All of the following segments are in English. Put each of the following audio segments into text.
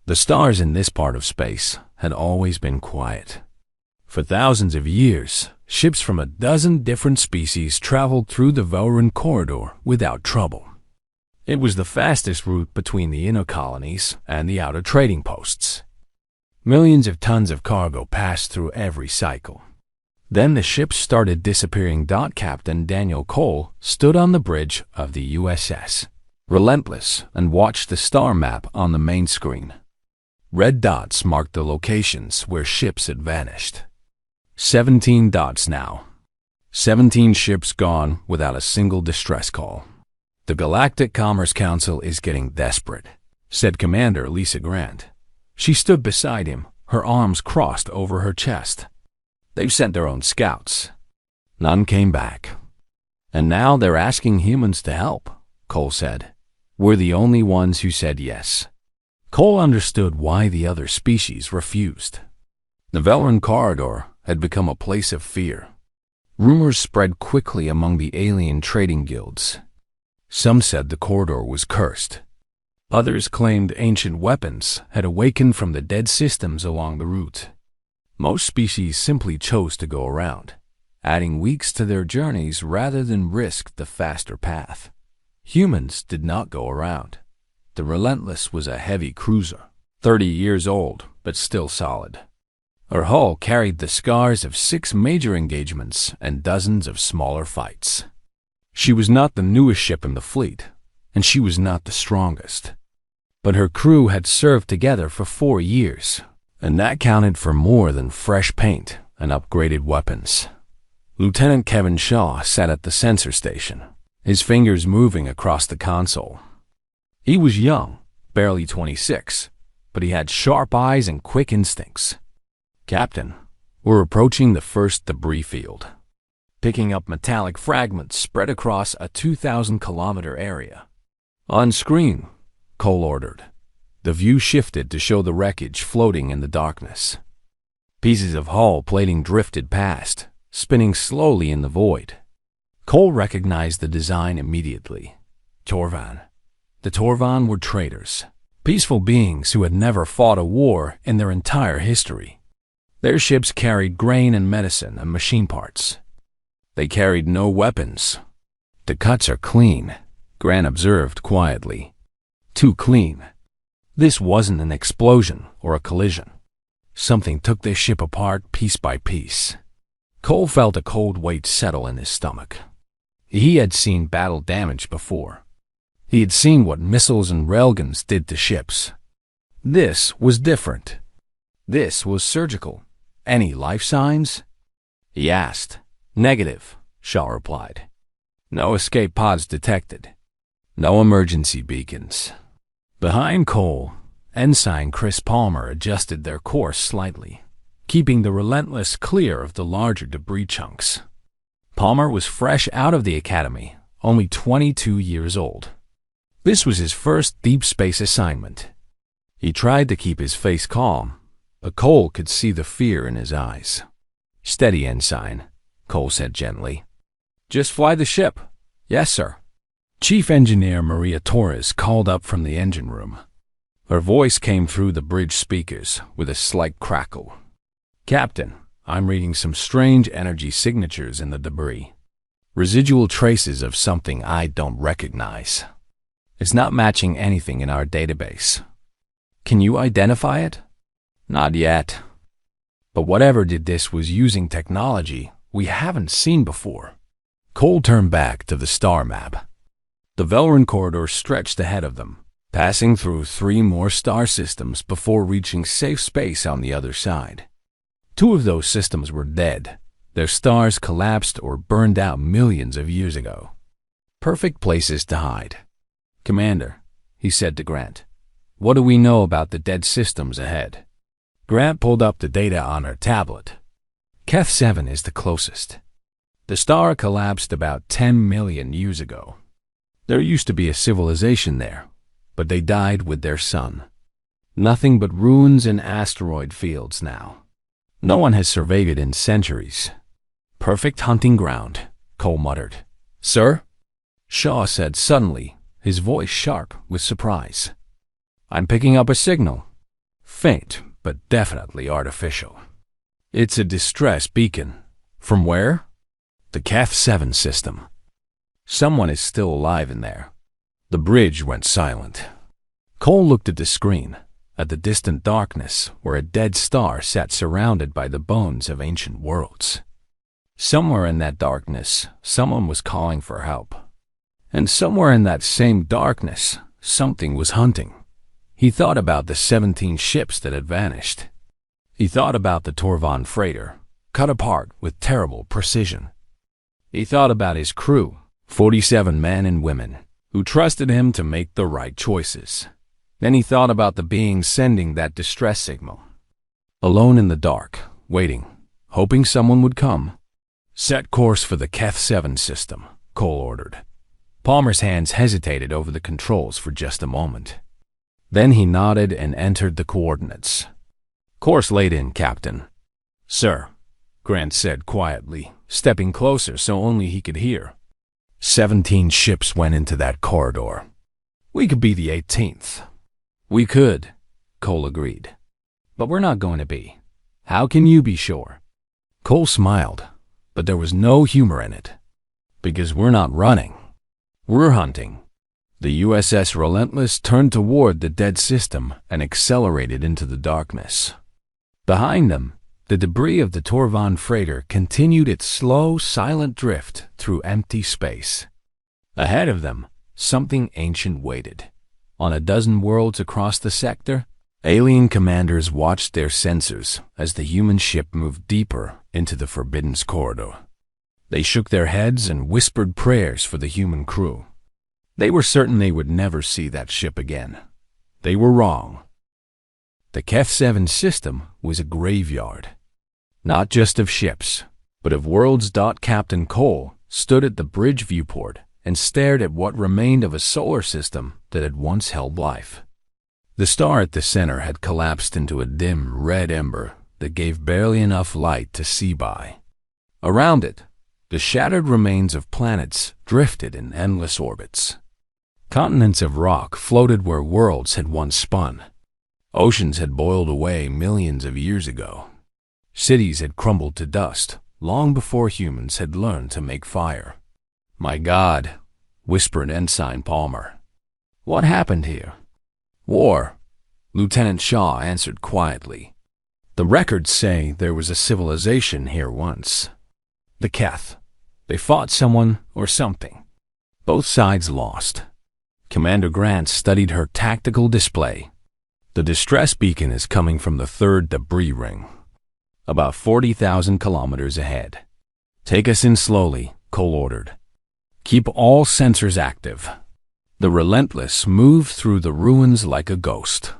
The stars in this part of space had always been quiet. For thousands of years, ships from a dozen different species traveled through the Velrun corridor without trouble. It was the fastest route between the inner colonies and the outer trading posts. Millions of tons of cargo passed through every cycle. Then the ships started disappearing. Captain Daniel Cole stood on the bridge of the USS, relentless, and watched the star map on the main screen. Red dots marked the locations where ships had vanished. 17 dots now. 17 ships gone without a single distress call. "The Galactic Commerce Council is getting desperate," said Commander Lisa Grant. She stood beside him, her arms crossed over her chest. "They've sent their own scouts. None came back. And now they're asking humans to help," Cole said. "We're the only ones who said yes." Cole understood why the other species refused. The Velrun corridor had become a place of fear. Rumors spread quickly among the alien trading guilds. Some said the corridor was cursed. Others claimed ancient weapons had awakened from the dead systems along the route. Most species simply chose to go around, adding weeks to their journeys rather than risk the faster path. Humans did not go around. The Relentless was a heavy cruiser, 30 years old, but still solid. Her hull carried the scars of 6 major engagements and dozens of smaller fights. She was not the newest ship in the fleet, and she was not the strongest. But her crew had served together for 4 years, and that counted for more than fresh paint and upgraded weapons. Lieutenant Kevin Shaw sat at the sensor station, his fingers moving across the console. He was young, barely 26, but he had sharp eyes and quick instincts. "Captain, we're approaching the first debris field." Picking up metallic fragments spread across a 2,000-kilometer area. "On screen," Cole ordered. The view shifted to show the wreckage floating in the darkness. Pieces of hull plating drifted past, spinning slowly in the void. Cole recognized the design immediately. Torvan. The Torvan were traders, peaceful beings who had never fought a war in their entire history. Their ships carried grain and medicine and machine parts. They carried no weapons. "The cuts are clean," Grant observed quietly. "Too clean." This wasn't an explosion or a collision. Something took this ship apart piece by piece. Cole felt a cold weight settle in his stomach. He had seen battle damage before. He had seen what missiles and railguns did to ships. This was different. This was surgical. "Any life signs?" he asked. "Negative," Shaw replied. "No escape pods detected. No emergency beacons." Behind Cole, Ensign Chris Palmer adjusted their course slightly, keeping the Relentless clear of the larger debris chunks. Palmer was fresh out of the academy, only 22 years old. This was his first deep space assignment. He tried to keep his face calm, but Cole could see the fear in his eyes. "Steady, Ensign," Cole said gently. "Just fly the ship." "Yes, sir." Chief Engineer Maria Torres called up from the engine room. Her voice came through the bridge speakers with a slight crackle. "Captain, I'm reading some strange energy signatures in the debris. Residual traces of something I don't recognize. It's not matching anything in our database. Can you identify it?" "Not yet. But whatever did this was using technology we haven't seen before." Cole turned back to the star map. The Velrun corridor stretched ahead of them, passing through 3 more star systems before reaching safe space on the other side. 2 of those systems were dead. Their stars collapsed or burned out millions of years ago. Perfect places to hide. "Commander," he said to Grant, "what do we know about the dead systems ahead?" Grant pulled up the data on her tablet. Keth 7 is the closest. The star collapsed about 10 million years ago. There used to be a civilization there, but they died with their sun. Nothing but ruins and asteroid fields now. No one has surveyed it in centuries. "Perfect hunting ground," Cole muttered. "Sir?" Shaw said suddenly, his voice sharp with surprise. "I'm picking up a signal." Faint, but definitely artificial. It's a distress beacon. From where? The Keth-7 system. Someone is still alive in there. The bridge went silent. Cole looked at the screen, at the distant darkness where a dead star sat surrounded by the bones of ancient worlds. Somewhere in that darkness, someone was calling for help. And somewhere in that same darkness, something was hunting. He thought about the 17 ships that had vanished. He thought about the Torvan freighter, cut apart with terrible precision. He thought about his crew, 47 men and women, who trusted him to make the right choices. Then he thought about the beings sending that distress signal. Alone in the dark, waiting, hoping someone would come. Set course for the Keth-7 system, Cole ordered. Palmer's hands hesitated over the controls for just a moment. Then he nodded and entered the coordinates. Course laid in, Captain. Sir, Grant said quietly, stepping closer so only he could hear. 17 ships went into that corridor. We could be the 18th. We could, Cole agreed. But we're not going to be. How can you be sure? Cole smiled, but there was no humor in it. Because we're not running. We're hunting. The USS Relentless turned toward the dead system and accelerated into the darkness. Behind them, the debris of the Torvan freighter continued its slow, silent drift through empty space. Ahead of them, something ancient waited. On a dozen worlds across the sector, alien commanders watched their sensors as the human ship moved deeper into the Forbidden's corridor. They shook their heads and whispered prayers for the human crew. They were certain they would never see that ship again. They were wrong. The Keth-7 system was a graveyard. Not just of ships, but of worlds. Captain Cole stood at the bridge viewport and stared at what remained of a solar system that had once held life. The star at the center had collapsed into a dim red ember that gave barely enough light to see by. Around it, the shattered remains of planets drifted in endless orbits. Continents of rock floated where worlds had once spun. Oceans had boiled away millions of years ago. Cities had crumbled to dust long before humans had learned to make fire. My God, whispered Ensign Palmer. What happened here? War, Lieutenant Shaw answered quietly. The records say there was a civilization here once. The Keth. They fought someone or something. Both sides lost. Commander Grant studied her tactical display. The distress beacon is coming from the third debris ring, about 40,000 kilometers ahead. Take us in slowly, Cole ordered. Keep all sensors active. The Relentless moved through the ruins like a ghost.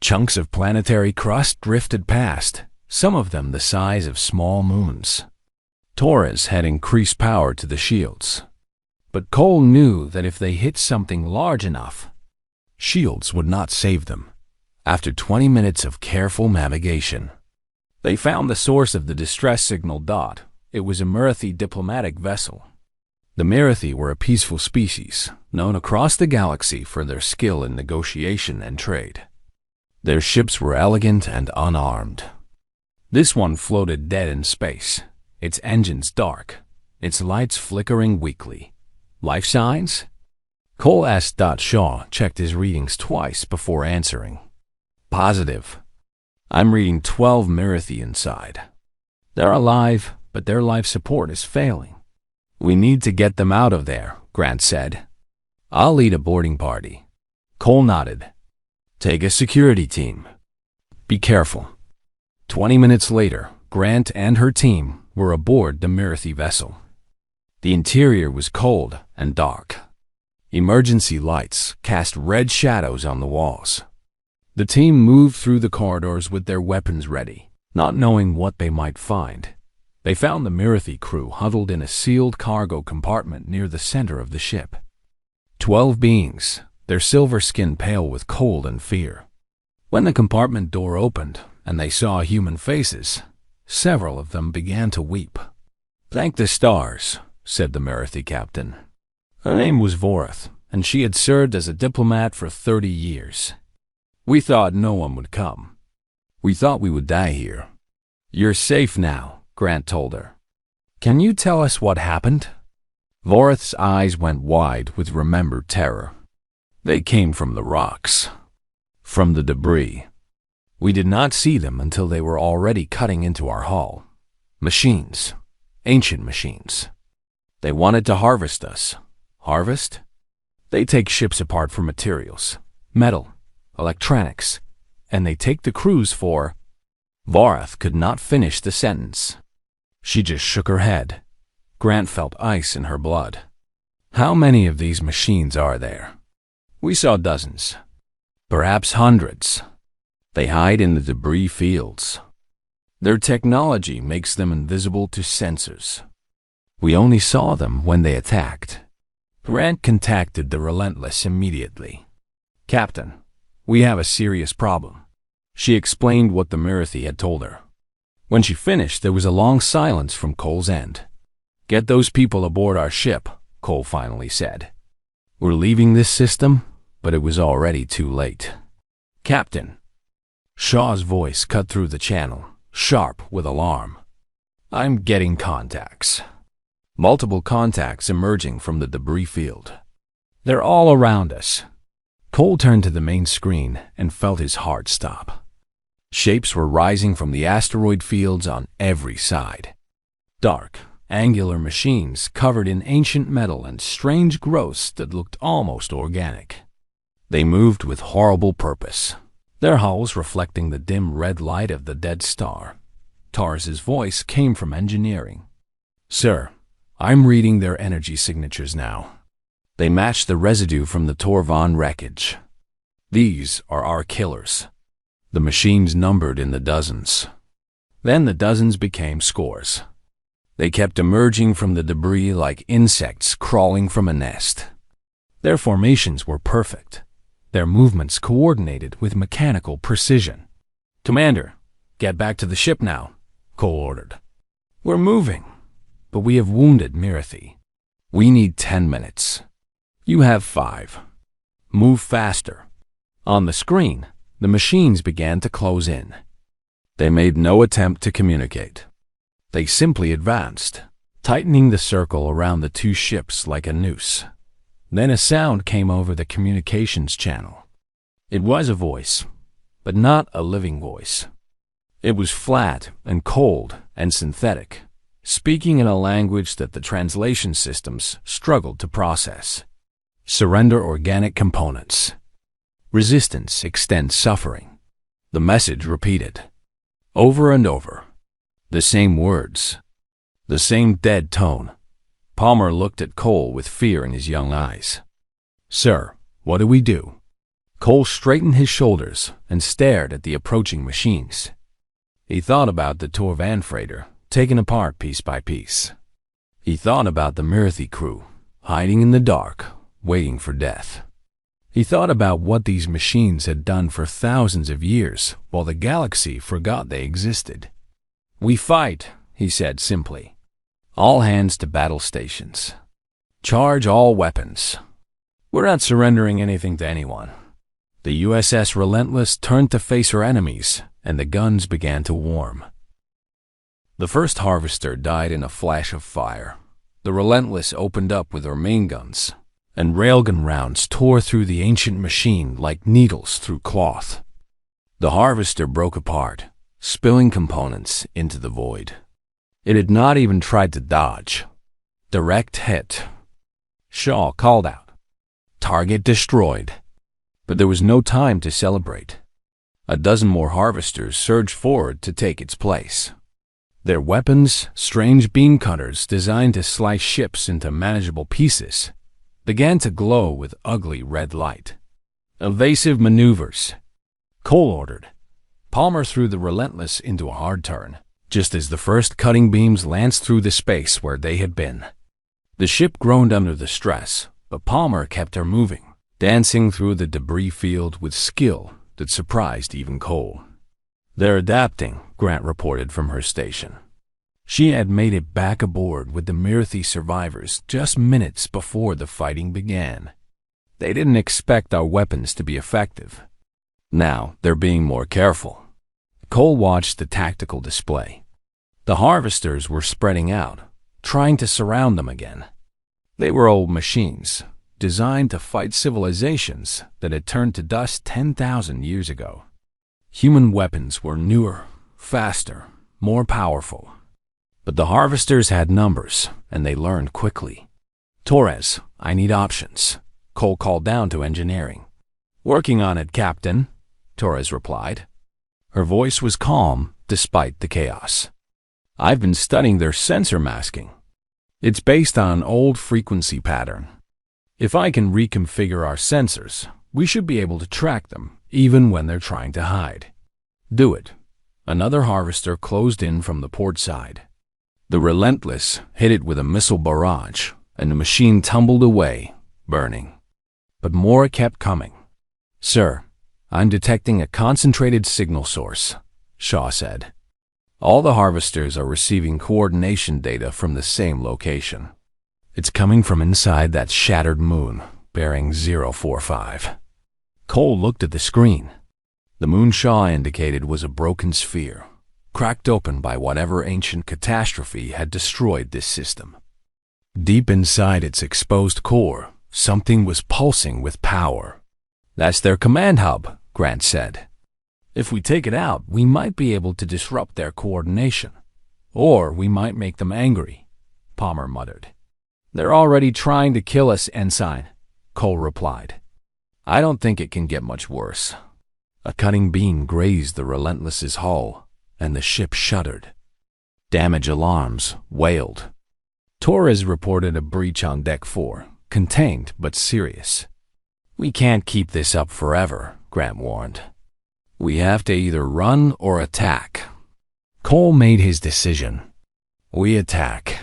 Chunks of planetary crust drifted past, some of them the size of small moons. Torres had increased power to the shields. But Cole knew that if they hit something large enough, shields would not save them. After 20 minutes of careful navigation, they found the source of the distress signal. It was a Marathi diplomatic vessel. The Marathi were a peaceful species, known across the galaxy for their skill in negotiation and trade. Their ships were elegant and unarmed. This one floated dead in space, its engines dark, its lights flickering weakly. Life signs? Cole asked. Shaw checked his readings twice before answering. Positive. I'm reading 12 Marathi inside. They're alive, but their life support is failing. We need to get them out of there, Grant said. I'll lead a boarding party. Cole nodded. Take a security team. Be careful. 20 minutes later, Grant and her team were aboard the Marathi vessel. The interior was cold and dark. Emergency lights cast red shadows on the walls. The team moved through the corridors with their weapons ready, not knowing what they might find. They found the Marathi crew huddled in a sealed cargo compartment near the center of the ship. 12 beings, their silver skin pale with cold and fear. When the compartment door opened and they saw human faces, several of them began to weep. Thank the stars, said the Marathi captain. Her name was Vorath, and she had served as a diplomat for 30 years. We thought no one would come, We thought we would die here." "You're safe now," Grant told her. "Can you tell us what happened?" Vorath's eyes went wide with remembered terror. "They came from the rocks, from the debris. We did not see them until they were already cutting into our hull. Machines, ancient machines. They wanted to harvest us." "Harvest?" "They take ships apart for materials, metal, electronics, and they take the crews for—" Vorath could not finish the sentence. She just shook her head. Grant felt ice in her blood. "How many of these machines are there?" "We saw dozens. Perhaps hundreds. They hide in the debris fields. Their technology makes them invisible to sensors. We only saw them when they attacked." Grant contacted the Relentless immediately. "Captain, we have a serious problem." She explained what the Mirathi had told her. When she finished, there was a long silence from Cole's end. "Get those people aboard our ship," Cole finally said. "We're leaving this system," but it was already too late. "Captain." Shaw's voice cut through the channel, sharp with alarm. "I'm getting contacts." Multiple contacts emerging from the debris field. "They're all around us." Cole turned to the main screen and felt his heart stop. Shapes were rising from the asteroid fields on every side. Dark, angular machines covered in ancient metal and strange growths that looked almost organic. They moved with horrible purpose, their hulls reflecting the dim red light of the dead star. Tars's voice came from engineering. "Sir, I'm reading their energy signatures now. They match the residue from the Torvan wreckage. These are our killers." The machines numbered in the dozens. Then the dozens became scores. They kept emerging from the debris like insects crawling from a nest. Their formations were perfect, their movements coordinated with mechanical precision. "Commander, get back to the ship now," Cole ordered. "We're moving, but we have wounded Mirathi. We need 10 minutes. You have 5. Move faster." On the screen, the machines began to close in. They made no attempt to communicate. They simply advanced, tightening the circle around the two ships like a noose. Then a sound came over the communications channel. It was a voice, but not a living voice. It was flat and cold and synthetic, speaking in a language that the translation systems struggled to process. "Surrender organic components. Resistance extends suffering." The message repeated, over and over. The same words, the same dead tone. Palmer looked at Cole with fear in his young eyes. "Sir, what do we do?" Cole straightened his shoulders and stared at the approaching machines. He thought about the Torvan freighter, taken apart piece by piece. He thought about the Mirathi crew, hiding in the dark, waiting for death. He thought about what these machines had done for thousands of years while the galaxy forgot they existed. "We fight," he said simply. "All hands to battle stations. Charge all weapons. We're not surrendering anything to anyone." The USS Relentless turned to face her enemies, and the guns began to warm. The first harvester died in a flash of fire. The Relentless opened up with her main guns, and railgun rounds tore through the ancient machine like needles through cloth. The harvester broke apart, spilling components into the void. It had not even tried to dodge. Direct hit. Shaw called out, "Target destroyed." But there was no time to celebrate. A dozen more harvesters surged forward to take its place. Their weapons, strange beam cutters designed to slice ships into manageable pieces, began to glow with ugly red light. "Evasive maneuvers," Cole ordered. Palmer threw the Relentless into a hard turn, just as the first cutting beams lanced through the space where they had been. The ship groaned under the stress, but Palmer kept her moving, dancing through the debris field with skill that surprised even Cole. "They're adapting," Grant reported from her station. She had made it back aboard with the Mirathi survivors just minutes before the fighting began. They didn't expect our weapons to be effective. Now they're being more careful. Cole watched the tactical display. The harvesters were spreading out, trying to surround them again. They were old machines, designed to fight civilizations that had turned to dust 10,000 years ago. Human weapons were newer, faster, more powerful. But the harvesters had numbers, and they learned quickly. "Torres, I need options," Cole called down to engineering. "Working on it, Captain," Torres replied. Her voice was calm despite the chaos. "I've been studying their sensor masking. It's based on an old frequency pattern. If I can reconfigure our sensors, we should be able to track them, even when they're trying to hide." "Do it." Another harvester closed in from the port side. The Relentless hit it with a missile barrage, and the machine tumbled away, burning. But more kept coming. "Sir, I'm detecting a concentrated signal source," Shaw said. "All the harvesters are receiving coordination data from the same location. It's coming from inside that shattered moon, bearing 045. Cole looked at the screen. The moon Shaw indicated was a broken sphere, cracked open by whatever ancient catastrophe had destroyed this system. Deep inside its exposed core, something was pulsing with power. "That's their command hub," Grant said. "If we take it out, we might be able to disrupt their coordination. Or we might make them angry," Palmer muttered. "They're already trying to kill us, Ensign," Cole replied. "I don't think it can get much worse." A cutting beam grazed the Relentless's hull, and the ship shuddered. Damage alarms wailed. Torres reported a breach on Deck 4, contained but serious. "We can't keep this up forever," Grant warned. "We have to either run or attack." Cole made his decision. "We attack.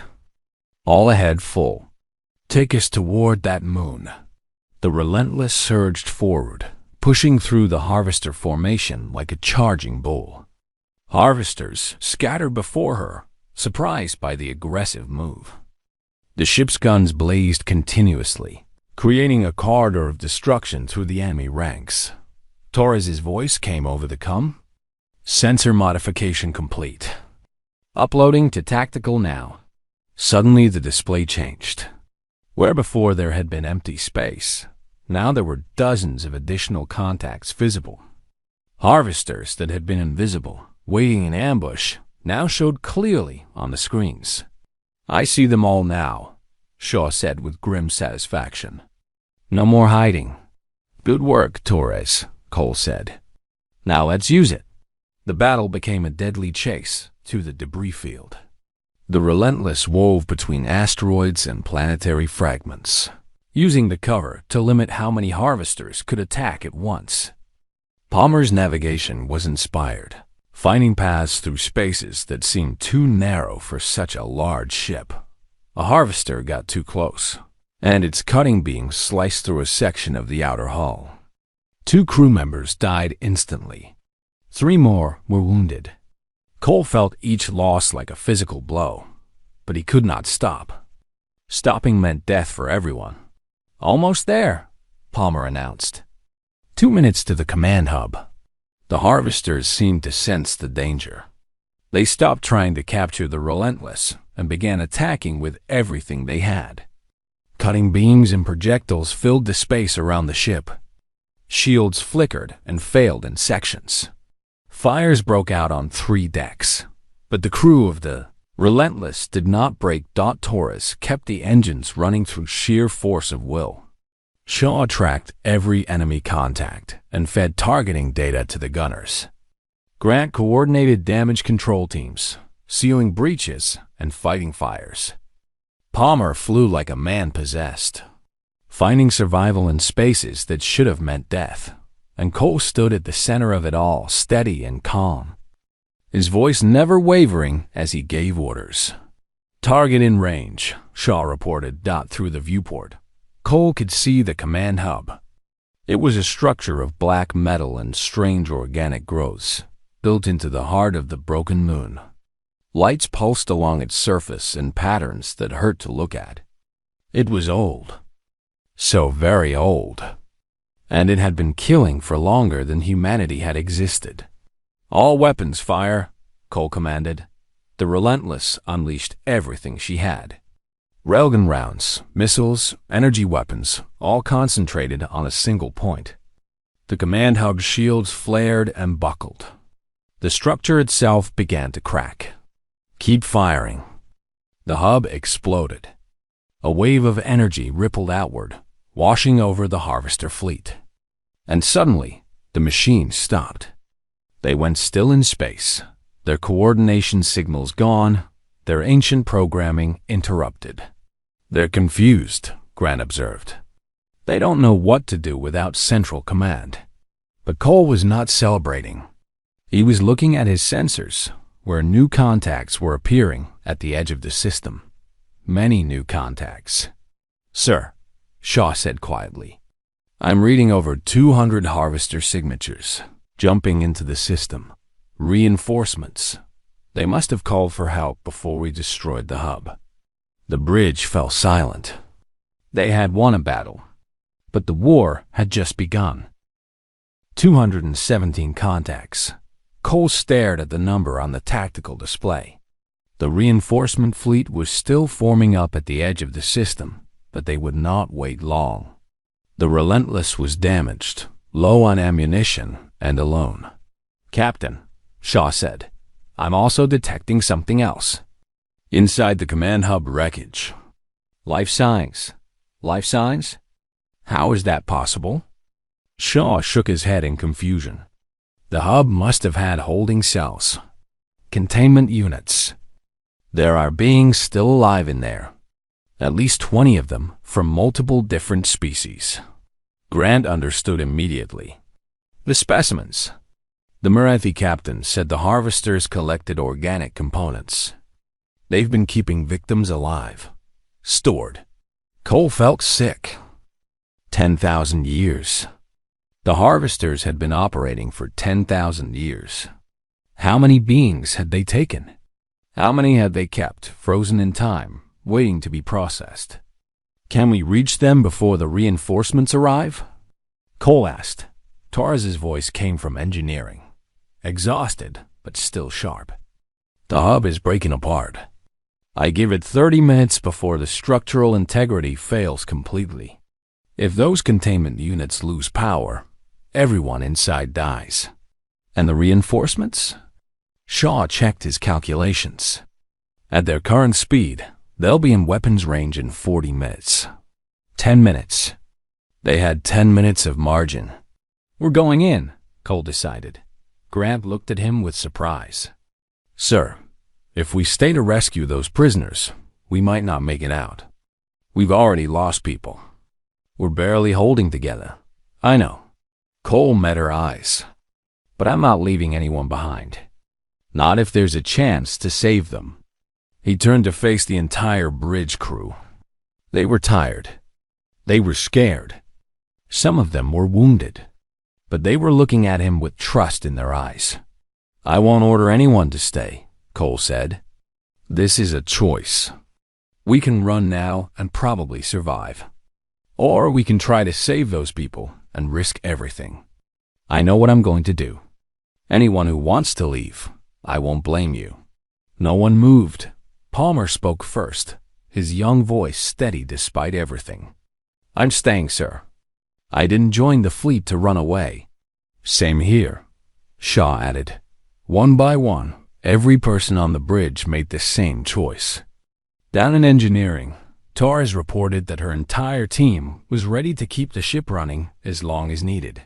All ahead full. Take us toward that moon." The Relentless surged forward, pushing through the harvester formation like a charging bull. Harvesters scattered before her, surprised by the aggressive move. The ship's guns blazed continuously, creating a corridor of destruction through the enemy ranks. Torres's voice came over the comm. "Sensor modification complete. Uploading to tactical now." Suddenly the display changed. Where before there had been empty space, now there were dozens of additional contacts visible. Harvesters that had been invisible, waiting in ambush, now showed clearly on the screens. "I see them all now," Shaw said with grim satisfaction. "No more hiding." "Good work, Torres," Cole said. "Now let's use it." The battle became a deadly chase through the debris field. The Relentless wove between asteroids and planetary fragments, using the cover to limit how many harvesters could attack at once. Palmer's navigation was inspired, finding paths through spaces that seemed too narrow for such a large ship. A harvester got too close, and its cutting beam sliced through a section of the outer hull. 2 crew members died instantly. 3 more were wounded. Cole felt each loss like a physical blow, but he could not stop. Stopping meant death for everyone. "Almost there," Palmer announced. 2 minutes to the command hub. The harvesters seemed to sense the danger. They stopped trying to capture the Relentless and began attacking with everything they had. Cutting beams and projectiles filled the space around the ship. Shields flickered and failed in sections. Fires broke out on 3 decks, but the crew of the Relentless did not break. Torres kept the engines running through sheer force of will. Shaw tracked every enemy contact and fed targeting data to the gunners. Grant coordinated damage control teams, sealing breaches and fighting fires. Palmer flew like a man possessed, finding survival in spaces that should have meant death, and Cole stood at the center of it all, steady and calm, his voice never wavering as he gave orders. "Target in range," Shaw reported. Through the viewport, Cole could see the command hub. It was a structure of black metal and strange organic growths, built into the heart of the broken moon. Lights pulsed along its surface in patterns that hurt to look at. It was old. So very old. And it had been killing for longer than humanity had existed. "All weapons fire," Cole commanded. The Relentless unleashed everything she had. Railgun rounds, missiles, energy weapons, all concentrated on a single point. The command hub's shields flared and buckled. The structure itself began to crack. "Keep firing." The hub exploded. A wave of energy rippled outward, washing over the Harvester fleet. And suddenly, the machines stopped. They went still in space, their coordination signals gone, their ancient programming interrupted. "They're confused," Grant observed. "They don't know what to do without central command." But Cole was not celebrating. He was looking at his sensors, where new contacts were appearing at the edge of the system. Many new contacts. "Sir," Shaw said quietly, "I'm reading over 200 Harvester signatures, jumping into the system. Reinforcements. They must have called for help before we destroyed the hub." The bridge fell silent. They had won a battle, but the war had just begun. 217 contacts. Cole stared at the number on the tactical display. The reinforcement fleet was still forming up at the edge of the system, but they would not wait long. The Relentless was damaged, low on ammunition, and alone. "Captain," Shaw said, "I'm also detecting something else." Inside the command hub wreckage. "Life signs. Life signs? How is that possible?" Shaw shook his head in confusion. The hub must have had holding cells. Containment units. There are beings still alive in there. At least 20 of them from multiple different species. Grant understood immediately. The specimens. The Marathi captain said the Harvesters collected organic components. They've been keeping victims alive. Stored. Cole felt sick. 10,000 years. The Harvesters had been operating for 10,000 years. How many beings had they taken? How many had they kept, frozen in time, waiting to be processed? "Can we reach them before the reinforcements arrive?" Cole asked. Torres's voice came from engineering. Exhausted, but still sharp. "The hub is breaking apart. I give it 30 minutes before the structural integrity fails completely. If those containment units lose power, everyone inside dies. And the reinforcements?" Shaw checked his calculations. "At their current speed, they'll be in weapons range in 40 minutes. 10 minutes. They had 10 minutes of margin." "We're going in," Cole decided. Grant looked at him with surprise. "Sir, if we stay to rescue those prisoners, we might not make it out. We've already lost people. We're barely holding together." "I know." Cole met her eyes. "But I'm not leaving anyone behind. Not if there's a chance to save them." He turned to face the entire bridge crew. They were tired. They were scared. Some of them were wounded. But they were looking at him with trust in their eyes. "I won't order anyone to stay," Cole said. "This is a choice. We can run now and probably survive. Or we can try to save those people and risk everything. I know what I'm going to do. Anyone who wants to leave, I won't blame you." No one moved. Palmer spoke first, his young voice steady despite everything. "I'm staying, sir. I didn't join the fleet to run away." "Same here," Shaw added. One by one, every person on the bridge made the same choice. Down in engineering, Torres reported that her entire team was ready to keep the ship running as long as needed.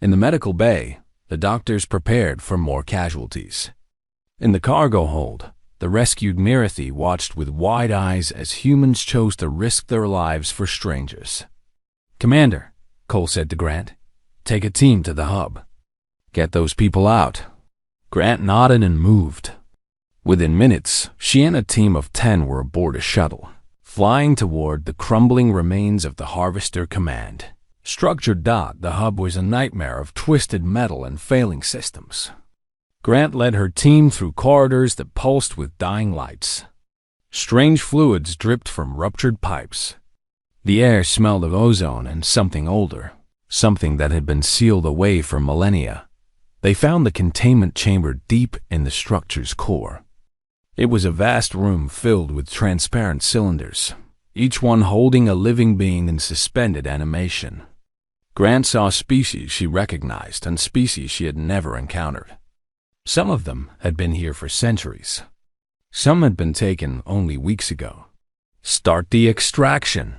In the medical bay, the doctors prepared for more casualties. In the cargo hold, the rescued Marathi watched with wide eyes as humans chose to risk their lives for strangers. "Commander," Cole said to Grant, "take a team to the hub. Get those people out." Grant nodded and moved. Within minutes, she and a team of 10 were aboard a shuttle, flying toward the crumbling remains of the Harvester Command. Structured dot, the hub was a nightmare of twisted metal and failing systems. Grant led her team through corridors that pulsed with dying lights. Strange fluids dripped from ruptured pipes. The air smelled of ozone and something older, something that had been sealed away for millennia. They found the containment chamber deep in the structure's core. It was a vast room filled with transparent cylinders, each one holding a living being in suspended animation. Grant saw species she recognized and species she had never encountered. Some of them had been here for centuries. Some had been taken only weeks ago. "Start the extraction,"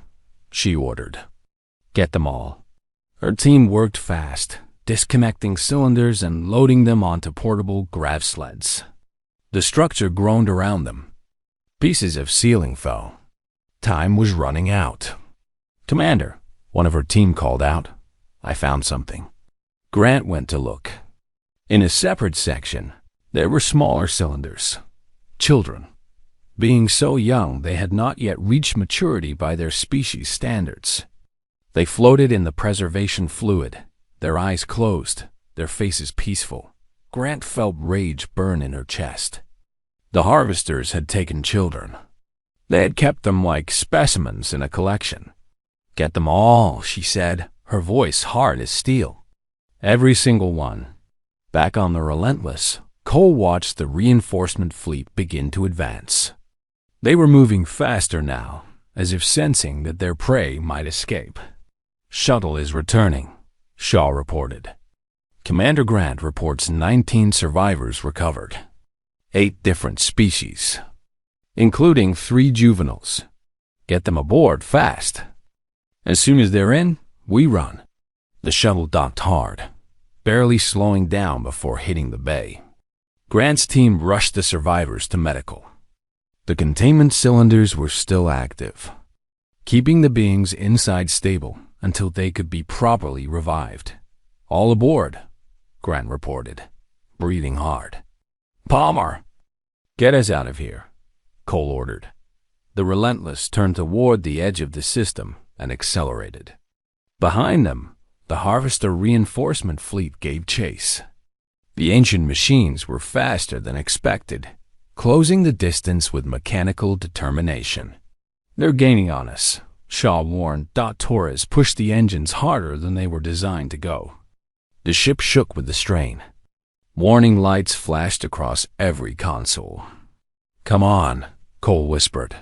she ordered. "Get them all." Her team worked fast, disconnecting cylinders and loading them onto portable grav sleds. The structure groaned around them. Pieces of ceiling fell. Time was running out. "Commander," one of her team called out, "I found something." Grant went to look. In a separate section, there were smaller cylinders. Children. Being so young, they had not yet reached maturity by their species standards. They floated in the preservation fluid, their eyes closed, their faces peaceful. Grant felt rage burn in her chest. The harvesters had taken children. They had kept them like specimens in a collection. "Get them all," she said, her voice hard as steel. "Every single one." Back on the Relentless, Cole watched the reinforcement fleet begin to advance. They were moving faster now, as if sensing that their prey might escape. "Shuttle is returning," Shaw reported. Commander Grant reports 19 survivors recovered. 8 different species, including 3 juveniles. "Get them aboard fast. As soon as they're in, we run." The shuttle docked hard, barely slowing down before hitting the bay. Grant's team rushed the survivors to medical. The containment cylinders were still active, keeping the beings inside stable until they could be properly revived. "All aboard," Grant reported, breathing hard. "Palmer, get us out of here," Cole ordered. The Relentless turned toward the edge of the system and accelerated. Behind them, the Harvester reinforcement fleet gave chase. The ancient machines were faster than expected, closing the distance with mechanical determination. "They're gaining on us," Shaw warned. Torres pushed the engines harder than they were designed to go. The ship shook with the strain. Warning lights flashed across every console. "Come on," Cole whispered.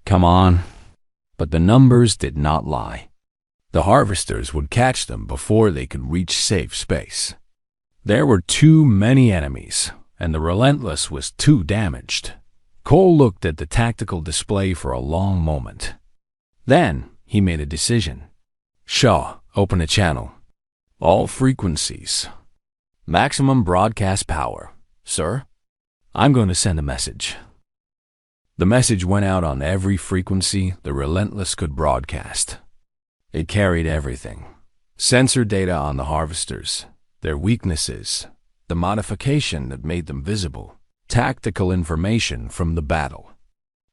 "Come on." But the numbers did not lie. The harvesters would catch them before they could reach safe space. There were too many enemies, and the Relentless was too damaged. Cole looked at the tactical display for a long moment. Then he made a decision. "Shaw, open a channel. All frequencies. Maximum broadcast power, sir. I'm going to send a message." The message went out on every frequency the Relentless could broadcast. It carried everything. Sensor data on the harvesters, their weaknesses, the modification that made them visible, tactical information from the battle.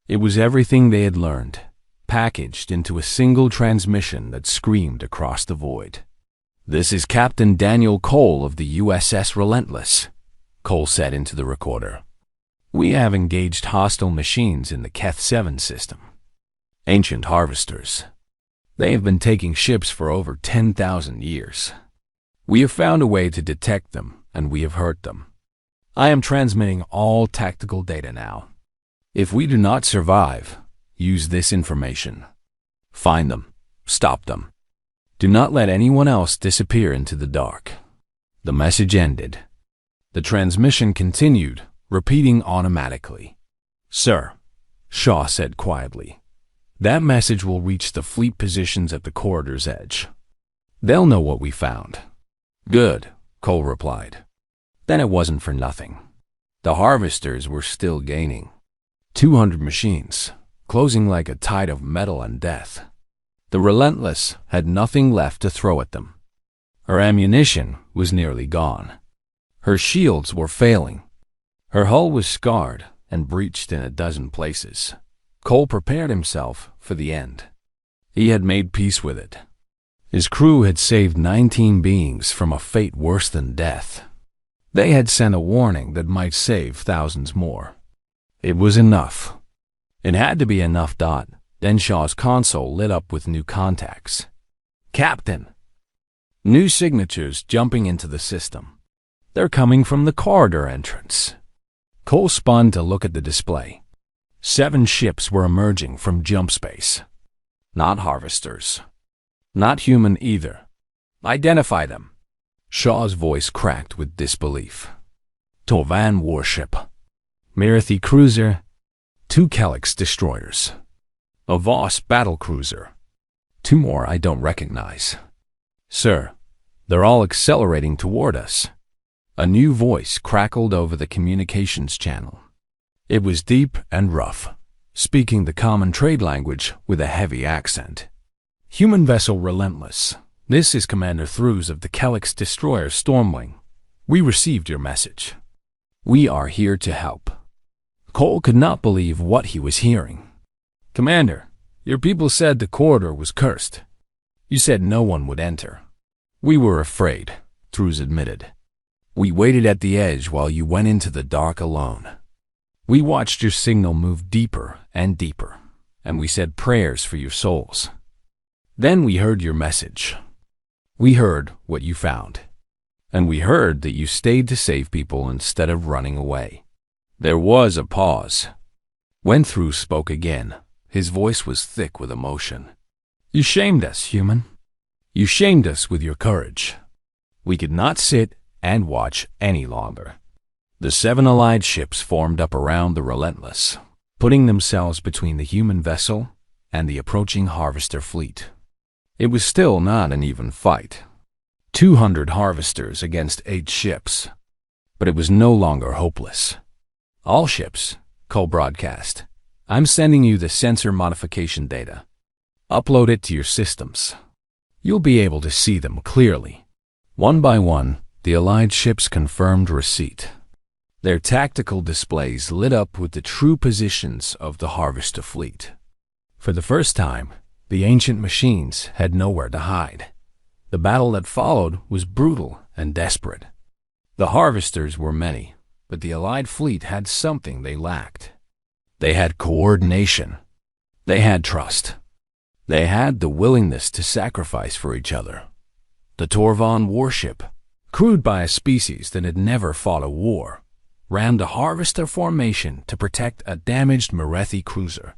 It was everything they had learned, packaged into a single transmission that screamed across the void. "This is Captain Daniel Cole of the USS Relentless," Cole said into the recorder. "We have engaged hostile machines in the Keth 7 system. Ancient harvesters. They have been taking ships for over 10,000 years. We have found a way to detect them, and we have hurt them. I am transmitting all tactical data now. If we do not survive, use this information. Find them. Stop them. Do not let anyone else disappear into the dark." The message ended. The transmission continued, repeating automatically. "Sir," Shaw said quietly, "that message will reach the fleet positions at the corridor's edge. They'll know what we found." "Good," Cole replied. Then it wasn't for nothing. The harvesters were still gaining. 200 machines, closing like a tide of metal and death. The Relentless had nothing left to throw at them. Her ammunition was nearly gone. Her shields were failing. Her hull was scarred and breached in a dozen places. Cole prepared himself for the end. He had made peace with it. His crew had saved 19 beings from a fate worse than death. They had sent a warning that might save thousands more. It was enough. It had to be enough. Then Shaw's console lit up with new contacts. "Captain!" New signatures jumping into the system. They're coming from the corridor entrance. Cole spun to look at the display. 7 ships were emerging from jump space. Not harvesters. Not human either. Identify them. Shaw's voice cracked with disbelief. Tovan Warship. Marathi cruiser. 2 Calyx destroyers. A Voss battlecruiser. 2 more I don't recognize. Sir, they're all accelerating toward us. A new voice crackled over the communications channel. It was deep and rough, speaking the common trade language with a heavy accent. Human vessel Relentless. This is Commander Threws of the Calyx destroyer Stormwing. We received your message. We are here to help. Cole could not believe what he was hearing. Commander, your people said the corridor was cursed. You said no one would enter. We were afraid, Threws admitted. We waited at the edge while you went into the dark alone. We watched your signal move deeper and deeper, and we said prayers for your souls. Then we heard your message. We heard what you found. And we heard that you stayed to save people instead of running away. There was a pause. When Threws spoke again, his voice was thick with emotion. You shamed us, human. You shamed us with your courage. We could not sit and watch any longer. The 7 allied ships formed up around the Relentless, putting themselves between the human vessel and the approaching harvester fleet. It was still not an even fight. 200 harvesters against 8 ships. But it was no longer hopeless. All ships, Cole broadcast. I'm sending you the sensor modification data. Upload it to your systems. You'll be able to see them clearly. One by one, the allied ships confirmed receipt. Their tactical displays lit up with the true positions of the harvester fleet. For the first time, the ancient machines had nowhere to hide. The battle that followed was brutal and desperate. The harvesters were many, but the allied fleet had something they lacked. They had coordination. They had trust. They had the willingness to sacrifice for each other. The Torvan Warship, crewed by a species that had never fought a war, ran the harvester formation to protect a damaged Marathi cruiser.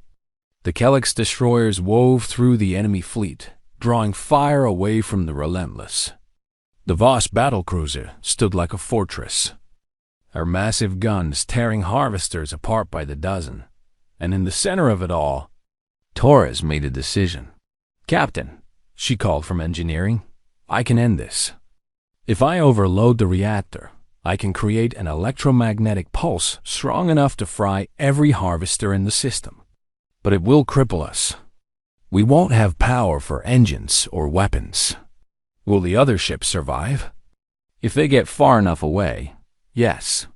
The Calyx destroyers wove through the enemy fleet, drawing fire away from the Relentless. The Voss battlecruiser stood like a fortress, her massive guns tearing harvesters apart by the dozen. And in the center of it all, Torres made a decision. Captain, she called from engineering, I can end this. If I overload the reactor, I can create an electromagnetic pulse strong enough to fry every harvester in the system. But it will cripple us. We won't have power for engines or weapons. Will the other ships survive? If they get far enough away, yes.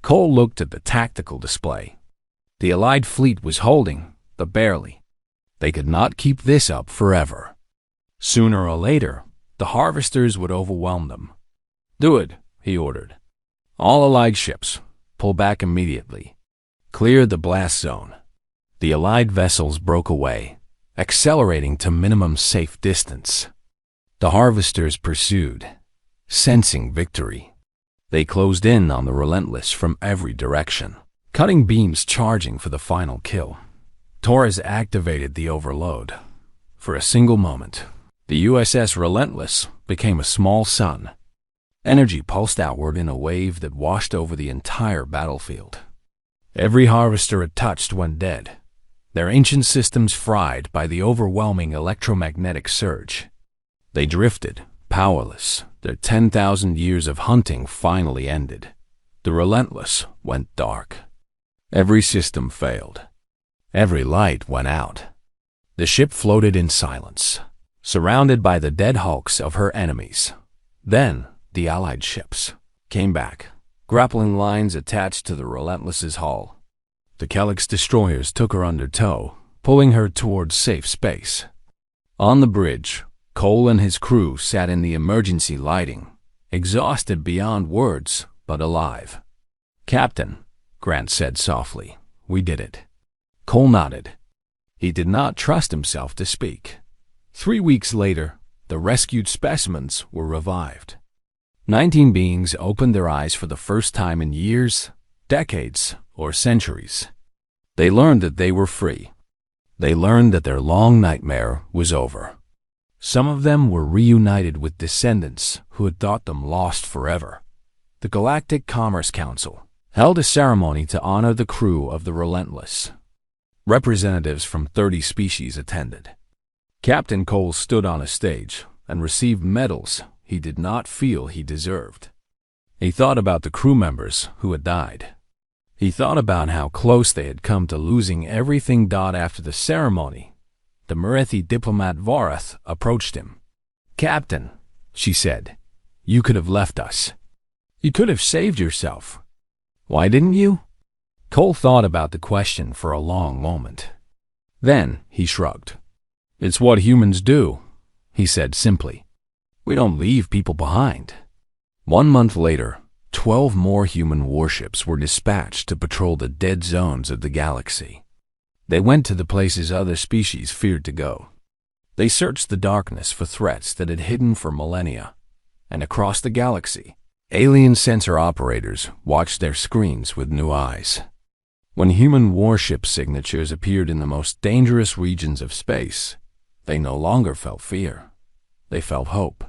Cole looked at the tactical display. The Allied fleet was holding, but barely. They could not keep this up forever. Sooner or later, the harvesters would overwhelm them. Do it, he ordered. All Allied ships, pull back immediately. Clear the blast zone. The Allied vessels broke away, accelerating to minimum safe distance. The harvesters pursued, sensing victory. They closed in on the Relentless from every direction, cutting beams charging for the final kill. Torres activated the overload. For a single moment, the USS Relentless became a small sun. Energy pulsed outward in a wave that washed over the entire battlefield. Every harvester it touched went dead, their ancient systems fried by the overwhelming electromagnetic surge. They drifted, powerless. Their 10,000 years of hunting finally ended. The Relentless went dark. Every system failed. Every light went out. The ship floated in silence, surrounded by the dead hulks of her enemies. Then, the Allied ships came back, grappling lines attached to the Relentless's hull. The Calyx destroyers took her under tow, pulling her towards safe space. On the bridge, Cole and his crew sat in the emergency lighting, exhausted beyond words, but alive. Captain, Grant said softly, we did it. Cole nodded. He did not trust himself to speak. 3 weeks later, the rescued specimens were revived. 19 beings opened their eyes for the first time in years, decades, or centuries. They learned that they were free. They learned that their long nightmare was over. Some of them were reunited with descendants who had thought them lost forever. The Galactic Commerce Council held a ceremony to honor the crew of the Relentless. Representatives from 30 species attended. Captain Cole stood on a stage and received medals he did not feel he deserved. He thought about the crew members who had died. He thought about how close they had come to losing everything. After the ceremony, the Merethi diplomat Varath approached him. "Captain," she said, "you could have left us. You could have saved yourself. Why didn't you?" Cole thought about the question for a long moment. Then he shrugged. "It's what humans do," he said simply. "We don't leave people behind." 1 month later, 12 more human warships were dispatched to patrol the dead zones of the galaxy. They went to the places other species feared to go. They searched the darkness for threats that had hidden for millennia. And across the galaxy, alien sensor operators watched their screens with new eyes. When human warship signatures appeared in the most dangerous regions of space, they no longer felt fear. They felt hope.